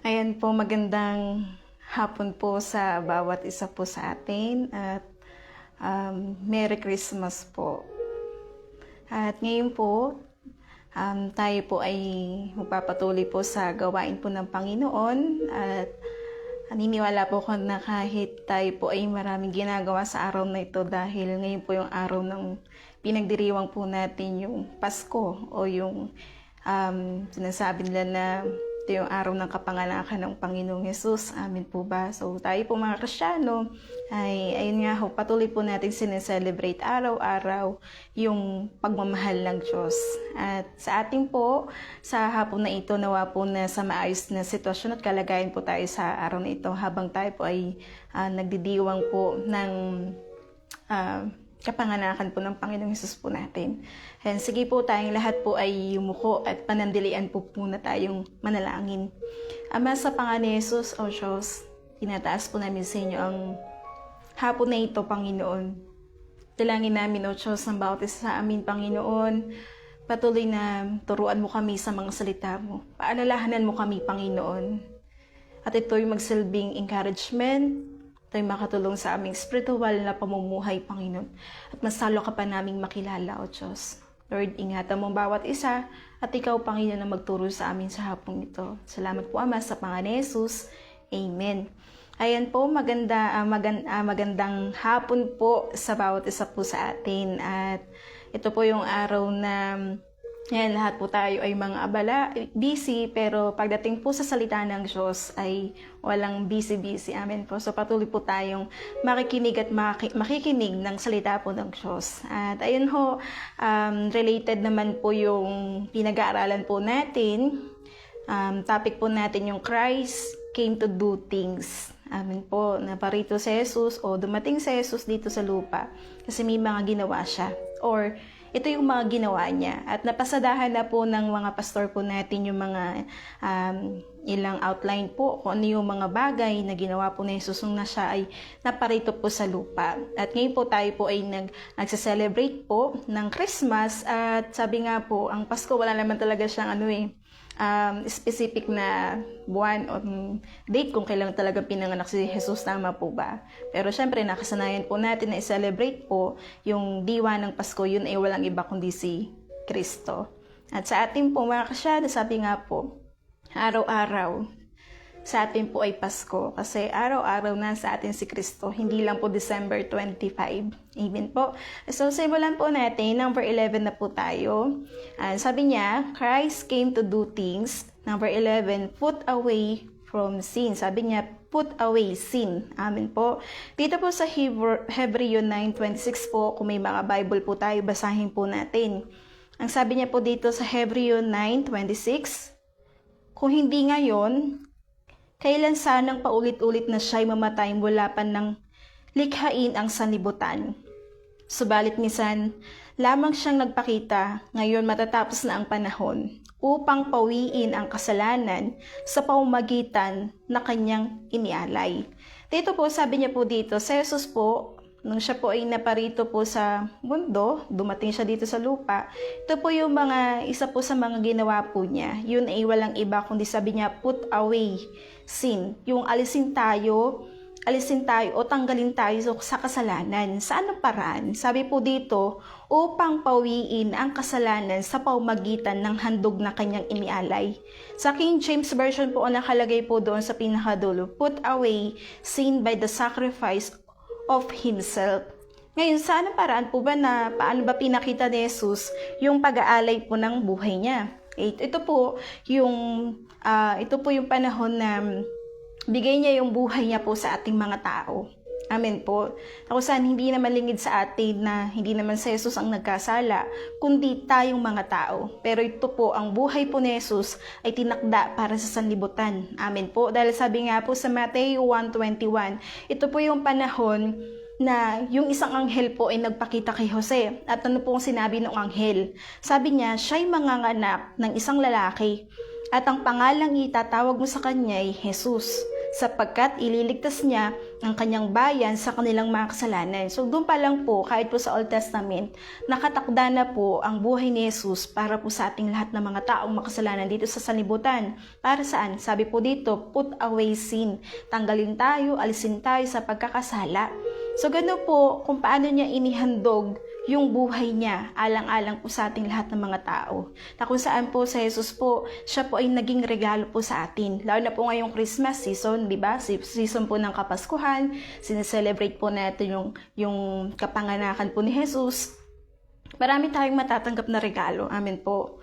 Ayan po, magandang hapon po sa bawat isa po sa atin at Merry Christmas po. At ngayon po, tayo po ay magpapatuloy po sa gawain po ng Panginoon at naniniwala po ako na kahit tayo po ay maraming ginagawa sa araw na ito dahil ngayon po yung araw ng pinagdiriwang po natin yung Pasko o yung sinasabi nila na ito yung araw ng kapanganakan ng Panginoong Yesus. Amin po ba? So tayo po mga Kristiyano ay ayun nga ho, patuloy po natin sineselebrate araw-araw yung pagmamahal ng Diyos. At sa ating po, sa hapon na ito, nawa po na sa maayos na sitwasyon at kalagayan po tayo sa araw na ito habang tayo po ay nagdidiwang po ng kapanganakan po ng Panginoong Hesus po natin. And sige po, tayong lahat po ay yumuko at panandilian po muna tayong manalangin. Ama, sa pangalan ni Hesus, O Diyos, tinataas po namin sa inyo ang hapon na ito, Panginoon. Dalangin namin, O Diyos, ang bawat isa sa amin, Panginoon. Patuloy na turuan mo kami sa mga salita mo. Paalalahanan mo kami, Panginoon. At ito'y magsilbing encouragement, tayo makatulong sa aming spiritual na pamumuhay, Panginoon. At mas lalo ka pa naming makilala, O Diyos. Lord, ingatan mo bawat isa at ikaw, Panginoon, na magturo sa amin sa hapong ito. Salamat po, Ama, sa pangalan ni Jesus. Amen. Ayan po, magandang hapon po sa bawat isa po sa atin. At ito po yung araw na yan, lahat po tayo ay mga abala, busy, pero pagdating po sa salita ng Diyos ay walang busy-busy. Amen po. So patuloy po tayong makikinig at makikinig ng salita po ng Diyos. At ayun ho, related naman po yung pinag-aaralan po natin. Topic po natin yung Christ came to do things. Amen po, naparito si Jesus o dumating si Jesus dito sa lupa kasi may mga ginawa siya. Or ito yung mga ginawa niya. At napasadahan na po ng mga pastor po natin yung mga ilang outline po kung ano yung mga bagay na ginawa po ni Jesus nung na siya ay naparito po sa lupa. At ngayon po tayo po ay nagse-celebrate po ng Christmas. At sabi nga po, ang Pasko wala naman talaga siyang specific na buwan o date kung kailan talaga pinanganak si Jesus, tama po ba? Pero syempre nakasanayan po natin na i-celebrate po yung diwa ng Pasko, yun ay walang iba kundi si Kristo. At sa ating po mga kasyado, sabi nga po, araw-araw sa atin po ay Pasko kasi araw-araw na sa atin si Kristo, hindi lang po December 25. Amen po. So simulan po natin, number 11 na po tayo. Sabi niya, Christ came to do things. Number 11, put away from sin. Sabi niya, put away sin. Amen po. Dito po sa Hebreo 9:26 po, kung may mga Bible po tayo, basahin po natin. Ang sabi niya po dito sa Hebreo 9:26, kung hindi ngayon, kailan sanang paulit-ulit na siya'y mamatay mula pa ng likhain ang sanlibutan. Subalit minsan, lamang siyang nagpakita, ngayon matatapos na ang panahon, upang pawiin ang kasalanan sa pamamagitan na kanyang inialay. Dito po, sabi niya po dito, sa Jesus po, nung siya po ay naparito po sa mundo, dumating siya dito sa lupa, ito po yung isa po sa mga ginawa po niya. Yun ay walang iba, kundi sabi niya, put away sin. Yung alisin tayo o tanggalin tayo sa kasalanan. Sa anong paraan? Sabi po dito, upang pawiin ang kasalanan sa pamamagitan ng handog na kanyang inialay. Sa King James Version po, ang nakalagay po doon sa pinakadulo, put away sin by the sacrifice of himself. Ngayon, sa anong paraan po ba paano ba pinakita ni Jesus yung pag-aalay po ng buhay niya? Ito po yung panahon na bigay niya yung buhay niya po sa ating mga tao. Amen po. Kung saan hindi naman lingid sa atin na hindi naman si Jesus ang nagkasala, kundi tayong mga tao. Pero ito po, ang buhay po ni Jesus ay tinakda para sa sanlibutan. Amen po. Dahil sabi nga po sa Mateo 1:21, ito po yung panahon na yung isang anghel po ay nagpakita kay Jose. At ano po ang sinabi ng anghel? Sabi niya, siya'y manganganak ng isang lalaki at ang pangalang itatawag mo sa kanya ay Jesus, sapagkat ililigtas niya ang kanyang bayan sa kanilang mga kasalanan. So doon pa lang po, kahit po sa Old Testament, nakatakda na po ang buhay ni Jesus para po sa ating lahat ng mga taong makasalanan dito sa sanlibutan. Para saan? Sabi po dito, put away sin. Tanggalin tayo, alisin tayo sa pagkakasala. So gano'n po kung paano niya inihandog yung buhay niya, alang-alang po sa ating lahat ng mga tao. Na kung saan po sa Jesus po, siya po ay naging regalo po sa atin. Lalo na po ngayong Christmas season, di ba? Season po ng Kapaskuhan, sineselebrate po natin yung kapanganakan po ni Jesus. Marami tayong matatanggap na regalo. Amen po.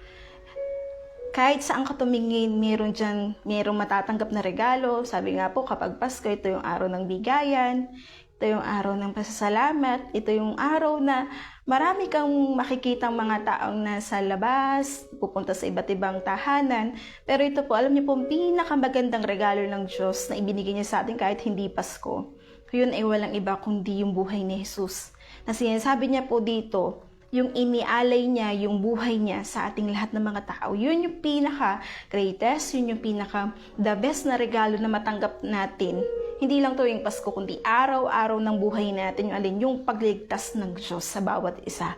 Kahit saan ka tumingin, merong matatanggap na regalo. Sabi nga po, kapag Pasko, ito yung araw ng bigayan. Ito yung araw ng pasasalamat. Ito yung araw na marami kang makikitang mga taong nasa labas, pupunta sa iba't ibang tahanan. Pero ito po, alam niyo po, pinakamagandang regalo ng Diyos na ibinigay niya sa atin kahit hindi Pasko. Yun ay walang iba kundi yung buhay ni Jesus. Na sinasabi niya po dito, yung inialay niya, yung buhay niya sa ating lahat ng mga tao. Yun yung pinaka-greatest, yun yung pinaka-the best na regalo na matanggap natin. Hindi lang tuwing Pasko, kundi araw-araw ng buhay natin, yung pagligtas ng Diyos sa bawat isa.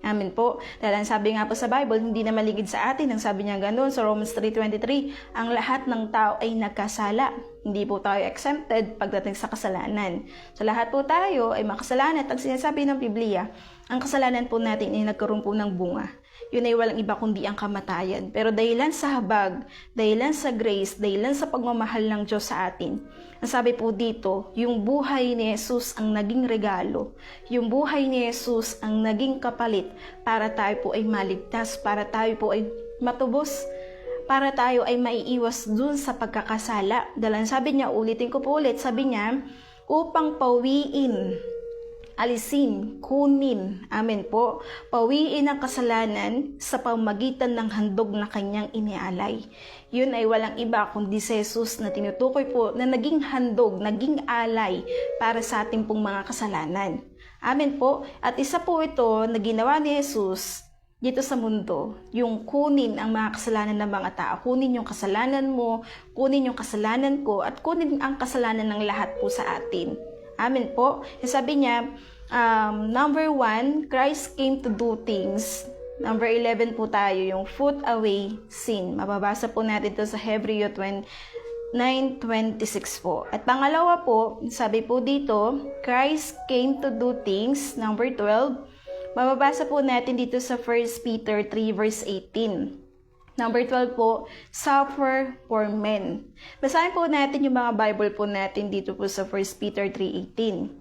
Amen po. Dahil ang sabi nga po sa Bible, hindi na maligid sa atin. Ang sabi niya ganoon sa Romans 3:23, ang lahat ng tao ay nagkasala. Hindi po tayo exempted pagdating sa kasalanan. So lahat po tayo ay makasalanan. At ang sinasabi ng Biblia, ang kasalanan po natin ay nagkaroon po ng bunga. Yun ay walang iba kundi ang kamatayan. Pero dahilan sa habag, dahilan sa grace, dahilan sa pagmamahal ng Diyos sa atin, ang sabi po dito, yung buhay ni Jesus ang naging regalo. Yung buhay ni Jesus ang naging kapalit para tayo po ay maligtas, para tayo po ay matubos, para tayo ay maiiwas dun sa pagkakasala. Dahil sabi niya, ulitin ko po ulit, sabi niya, upang pawiin, alisin, kunin, amen po, pawiin ang kasalanan sa pamamagitan ng handog na kanyang inialay. Yun ay walang iba kundi si Jesus na tinutukoy po na naging handog, naging alay para sa ating pong mga kasalanan. Amen po. At isa po ito na ginawa ni Jesus dito sa mundo, yung kunin ang mga kasalanan ng mga tao. Kunin yung kasalanan mo, kunin yung kasalanan ko, at kunin ang kasalanan ng lahat po sa atin. Amen po. Sabi niya, number 1, Christ came to do things. Number 11 po tayo, yung put away sin. Mababasa po natin ito sa Hebreo 9:26 po. At pangalawa po, sabi po dito, Christ came to do things. Number 12, mababasa po natin dito sa 1 Peter 3:18. Number 12 po, suffer for men. Basahin po natin yung mga Bible po natin dito po sa 1 Peter 3:18.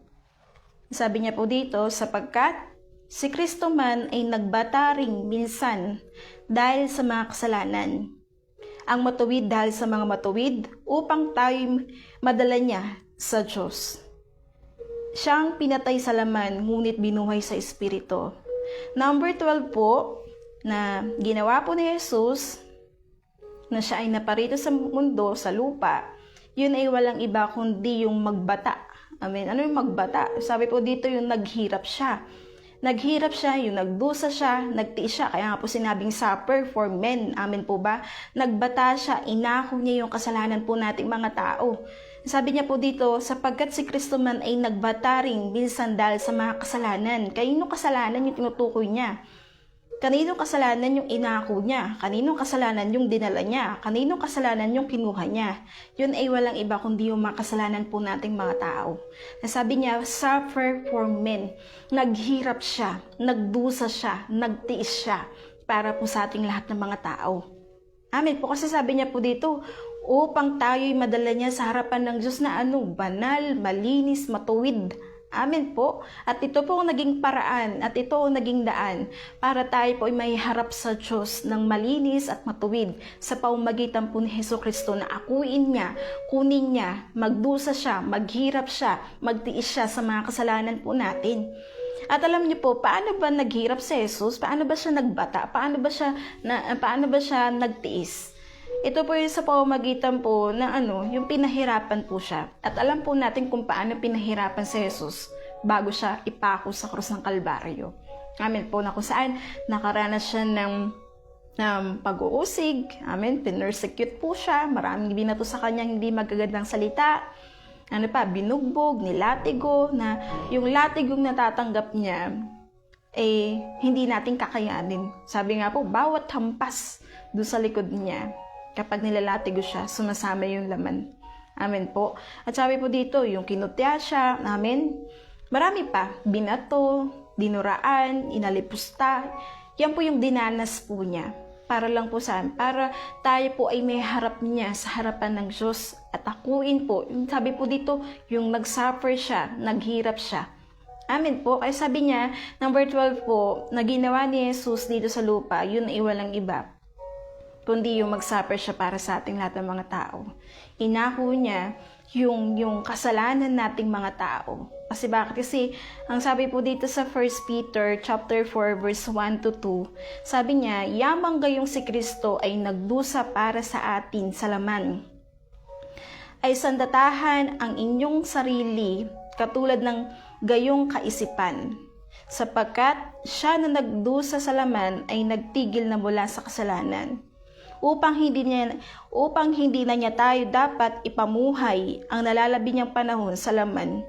Sabi niya po dito, sapagkat si Kristo man ay nagbataring minsan dahil sa mga kasalanan, ang matuwid dahil sa mga matuwid, upang tayo madala niya sa Diyos. Siyang pinatay sa laman, ngunit binuhay sa Espiritu. Number 12 po, na ginawa po ni Jesus, na siya ay naparito sa mundo, sa lupa, yun ay walang iba kundi yung magbata. Amen. Ano yung magbata? Sabi po dito yung naghirap siya. Naghirap siya, yung nagdusa siya, nagtiis siya. Kaya nga po sinabing suffer for men. Amen po ba? Nagbata siya, inako niya yung kasalanan po nating mga tao. Sabi niya po dito, sapagkat si Kristo man ay nagbataring minsan dahil sa mga kasalanan. Kaninong kasalanan yung tinutukoy niya? Kaninong kasalanan yung inako niya? Kaninong kasalanan yung dinala niya? Kaninong kasalanan yung kinuha niya? Yun ay walang iba kundi yung mga kasalanan po nating mga tao. Sabi niya, suffer for men. Naghirap siya, nagdusa siya, nagtiis siya para po sa ating lahat ng mga tao. Amen po, kasi sabi niya po dito, upang tayo'y madala niya sa harapan ng Diyos na banal, malinis, matuwid. Amen po. At ito po ang naging paraan at ito ang naging daan para tayo po ay may harap sa Diyos ng malinis at matuwid sa pamamagitan po ni Jesucristo na akuin niya, kunin niya, magdusa siya, maghirap siya, magtiis siya sa mga kasalanan po natin. At alam niyo po, paano ba naghirap si Jesus? Paano ba siya nagbata? Paano ba siya nagtiis? Ito po yung sa pamamagitan po na yung pinahirapan po siya. At alam po natin kung paano pinahirapan si Jesus bago siya ipako sa krus ng Kalbaryo. Amen po, na kung saan nakaranas siya ng pag-uusig. Amen, pinersecute po siya. Maraming binato sa kanya hindi magagandang salita. binugbog, nilatigo, na yung latigong natatanggap niya, hindi natin kakayanin. Sabi nga po, bawat hampas doon sa likod niya, kapag nilalatigo siya, sumasama yung laman. Amen po. At sabi po dito, yung kinutya siya, amen, marami pa, binato, dinuraan, inalipusta, yan po yung dinanas po niya. Para lang po saan? Para tayo po ay may harap niya sa harapan ng Diyos at akuin po. Sabi po dito, yung nag-suffer siya, naghirap siya. Amen po. Kaya sabi niya, number 12 po, na ginawa ni Jesus dito sa lupa, yun ay walang iba, kundi yung mag-suffer siya para sa ating lahat ng mga tao. Inako niya yung kasalanan nating mga tao. Kasi bakit? Kasi ang sabi po dito sa 1 Peter chapter 4 verse 1 to 2, sabi niya, yamang gayong si Kristo ay nagdusa para sa atin sa laman, ay sandatahan ang inyong sarili katulad ng gayong kaisipan, sapagkat siya na nagdusa sa laman ay nagtigil na mula sa kasalanan, upang hindi na niya tayo dapat ipamuhay ang nalalabi niyang panahon sa laman,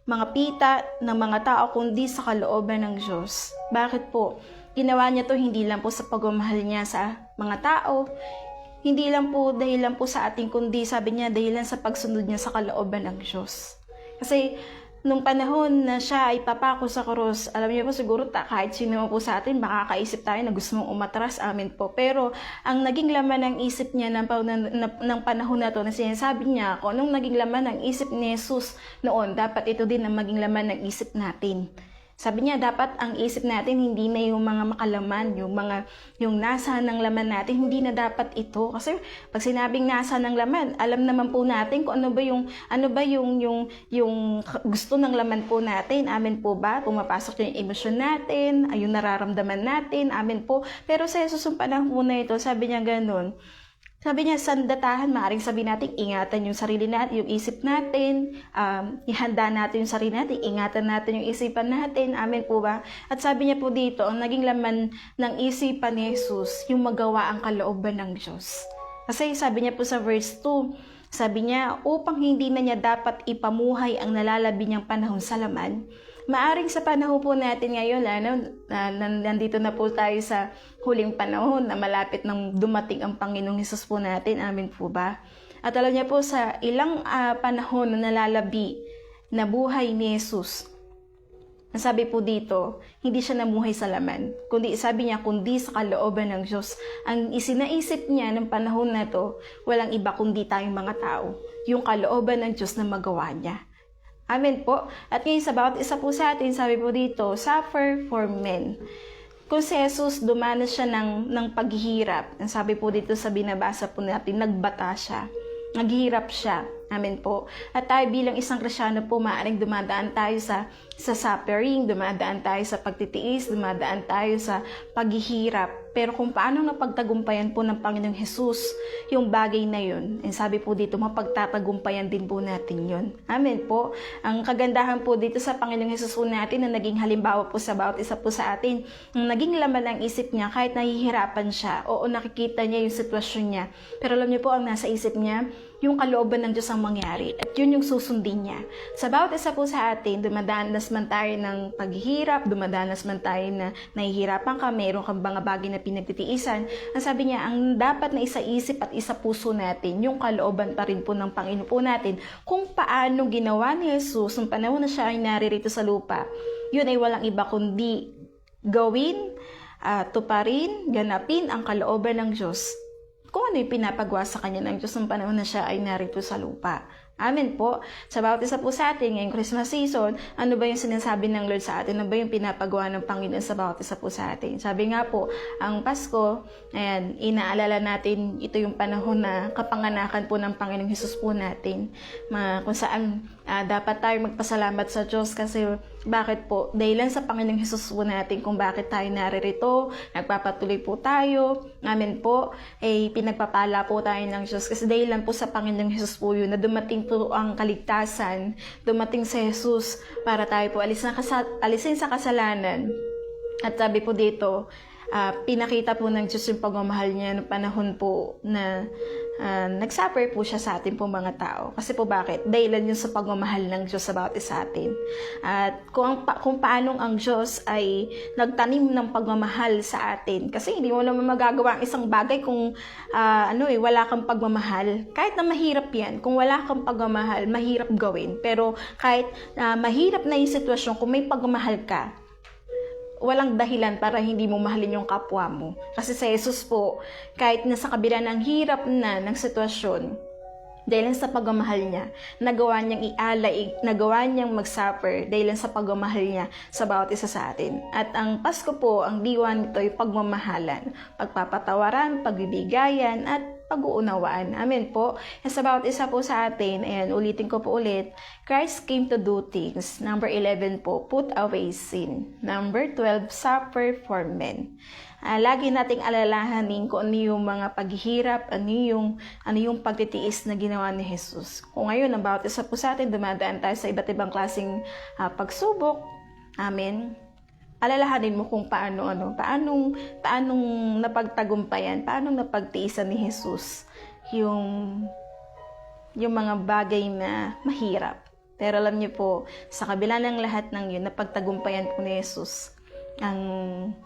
mga pita ng mga tao, kundi sa kalooban ng Diyos. Bakit po? Ginawa niya to hindi lang po sa pagmamahal niya sa mga tao, hindi lang po dahilan po sa ating, kundi sabi niya dahilan sa pagsunod niya sa kalooban ng Diyos. Kasi nung panahon na siya ay papako sa krus, alam niyo po siguro kahit sino po sa atin, makakaisip tayo na gusto mong umatras, amin po. Pero ang naging laman ng isip niya ng panahon na to, na sinasabi niya, kung anong naging laman ng isip ni Jesus noon, dapat ito din ang maging laman ng isip natin. Sabi niya, dapat ang isip natin hindi na yung mga makalaman, yung nasa ng laman natin, hindi na dapat ito. Kasi pag sinabing nasa ng laman, alam naman po natin kung ano ba yung gusto ng laman po natin. Amen po ba? Pumapasok yung emosyon natin, yung nararamdaman natin. Amen po. Pero sa Jesus yung panahon na ito, sabi niya ganun. Sabi niya, sandatahan, maaaring sabihin natin, ingatan yung sarili natin, yung isip natin, ihanda natin yung sarili natin, ingatan natin yung isipan natin, amen po ba? At sabi niya po dito, ang naging laman ng isipan ni Jesus, yung magawa ang kalooban ng Diyos. Kasi sabi niya po sa verse 2, sabi niya, upang hindi na niya dapat ipamuhay ang nalalabi niyang panahon sa laman, maaring sa panahon po natin ngayon, nandito na po tayo sa huling panahon na malapit nang dumating ang Panginoong Hesus po natin. Amin po ba? At alam niya po sa ilang panahon na nalalabi na buhay ni Hesus, sabi po dito, hindi siya namuhay sa laman. Kundi sabi niya, kundi sa kalooban ng Diyos. Ang isinaisip niya ng panahon na to, walang iba kundi tayong mga tao. Yung kalooban ng Diyos na magawa niya. Amen po. At ngayon sa bawat isa po sa atin, sabi po dito, suffer for men. Kung si Jesus, dumanas siya ng paghihirap. Ang sabi po dito sa binabasa po natin, nagbata siya. Naghihirap siya. Amen po. At tayo bilang isang Kristyano po, maaaring dumadaan tayo sa suffering, dumadaan tayo sa pagtitiis, dumadaan tayo sa paghihirap. Pero kung paano napagtagumpayan po ng Panginoong Hesus yung bagay na yun, sabi po dito, mapagtatagumpayan din po natin yun. Amen po. Ang kagandahan po dito sa Panginoong Hesus po natin na naging halimbawa po sa bawat isa po sa atin, naging laman ng isip niya kahit nahihirapan siya, oo, nakikita niya yung sitwasyon niya. Pero alam niyo po, ang nasa isip niya, yung kalooban ng Diyos ang mangyari. At yun yung susundin niya. Sa bawat isa po sa atin, dumadanas man tayo ng paghihirap, dumadanas man tayo na nahihirapan ka, mayroon kang mga bagay na pinagtitiisan. Ang sabi niya, ang dapat na isaisip at isapuso natin, yung kalooban pa rin po ng Panginoon po natin, kung paano ginawa ni Jesus nung panahon na siya ay naririto sa lupa. Yun ay walang iba kundi gawin, tuparin, ganapin ang kalooban ng Diyos. Kung ano yung pinapagawa sa kanya ng Diyos ng panahon na siya ay narito sa lupa. Amen po. Sa bawat isa po sa atin, ngayong Christmas season, ano ba yung sinasabi ng Lord sa atin? Ano ba yung pinapagawa ng Panginoon sa bawat isa po sa atin? Sabi nga po, ang Pasko, ayan, inaalala natin, ito yung panahon na kapanganakan po ng Panginoong Hesus po natin. Kung saan dapat tayo magpasalamat sa Diyos kasi bakit po? Dahilan sa Panginoong Hesus po natin kung bakit tayo naririto, nagpapatuloy po tayo, amen po, pinagpapala po tayo ng Diyos kasi dahilan po sa Panginoong Hesus po yun na dumating po ang kaligtasan, dumating si Jesus para tayo po alisin sa kasalanan. At sabi po dito, pinakita po ng Diyos yung pagmamahal niya noong panahon po na nagsuffer po siya sa atin po mga tao. Kasi po bakit? Dahilan yun sa pagmamahal ng Diyos sa bawat isa atin. At kung paanong ang Diyos ay nagtanim ng pagmamahal sa atin. Kasi hindi mo naman magagawa ang isang bagay kung wala kang pagmamahal. Kahit na mahirap yan, kung wala kang pagmamahal, mahirap gawin. Pero kahit mahirap na yung sitwasyon, kung may pagmamahal ka, walang dahilan para hindi mo mahalin yung kapwa mo. Kasi sa Jesus po, kahit nasa kabila ng hirap na ng sitwasyon, dahil sa pagmamahal niya, nagawa niyang ialay, nagawa niyang mag-suffer dahil sa pagmamahal niya sa bawat isa sa atin. At ang Pasko po, ang diwa nito ay pagmamahalan, pagpapatawaran, pagbibigayan, at pag-uunawaan. Amen po. Sa bawat isa po sa atin, ayan, ulitin ko po ulit, Christ came to do things. Number 11 po, put away sin. Number 12, suffer for men. Lagi nating alalahanin kung ano yung mga paghihirap, ano yung pagtitiis na ginawa ni Jesus. Kung ngayon, ang bawat isa po sa atin, dumadaan tayo sa iba't ibang klaseng pagsubok. Amen. Alalahanin mo kung paanong napagtagumpayan, paanong napagtiisan ni Jesus yung mga bagay na mahirap. Pero alam niyo po, sa kabila ng lahat ng yun, napagtagumpayan po ni Jesus ang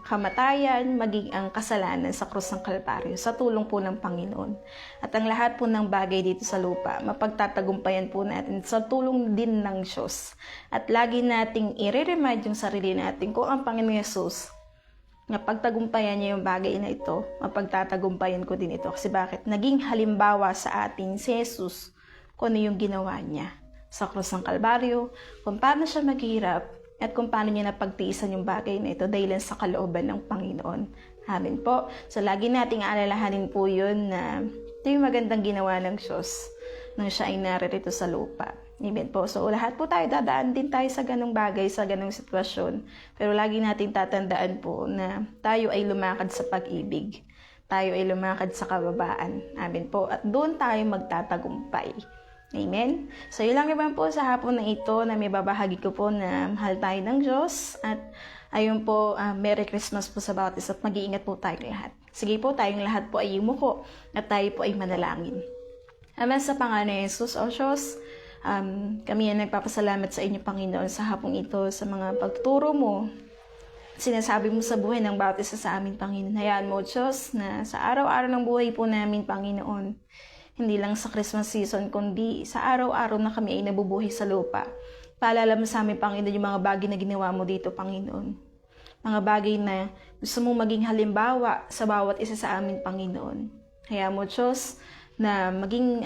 kamatayan, maging ang kasalanan sa krus ng Kalbaryo sa tulong po ng Panginoon. At ang lahat po ng bagay dito sa lupa, mapagtatagumpayan po natin sa tulong din ng Diyos. At lagi nating i-remind yung sarili natin kung ang Panginoon Jesus, na pagtagumpayan niya yung bagay na ito, mapagtatagumpayan ko din ito. Kasi bakit? Naging halimbawa sa atin si Jesus kung ano yung ginawa niya sa krus ng Kalbaryo, kung paano siya maghirap, at kung paano niya napagtiisan yung bagay na ito dahil sa kalooban ng Panginoon. Amen po. So, lagi nating alalahanin po yun na ito yung magandang ginawa ng Diyos nang siya ay naririto sa lupa. Amen po. So, lahat po tayo, dadaan din tayo sa ganong bagay, sa ganong sitwasyon. Pero lagi nating tatandaan po na tayo ay lumakad sa pag-ibig. Tayo ay lumakad sa kababaan. Amen po. At doon tayo magtatagumpay. Amen? So, yun lang naman po sa hapon na ito na may babahagi ko po na mahal tayo ng Diyos. At ayun po, Merry Christmas po sa bawat isa at mag-iingat po tayong lahat. Sige po, tayong lahat po ay yumuko at tayo po ay manalangin. Amen sa pangalan ni Jesus, O Diyos, kami ay nagpapasalamat sa inyo, Panginoon, sa hapong ito, sa mga pagturo mo. Sinasabi mo sa buhay ng bawat isa sa amin, Panginoon. Hayaan mo, Diyos, na sa araw-araw ng buhay po namin, Panginoon, hindi lang sa Christmas season, kundi sa araw-araw na kami ay nabubuhay sa lupa. Paalala mo sa amin, Panginoon, yung mga bagay na ginawa mo dito, Panginoon. Mga bagay na gusto mong maging halimbawa sa bawat isa sa amin, Panginoon. Kaya mo, Diyos, na maging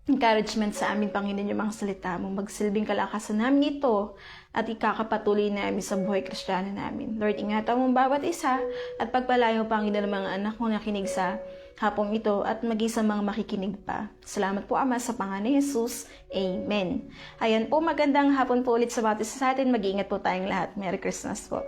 encouragement sa amin, Panginoon, yung mga salita mo. Magsilbing kalakasan namin ito at ikakapatuloy namin sa buhay Kristiyano namin. Lord, ingatan mo bawat isa at pagpalayo, Panginoon, ng mga anak mo nakinig sa hapong ito at maging sa mga makikinig pa. Salamat po, Ama, sa pangalan ni Jesus. Amen. Ayan po, magandang hapon po ulit sa bawat isa sa atin. Mag-iingat po tayong lahat. Merry Christmas po.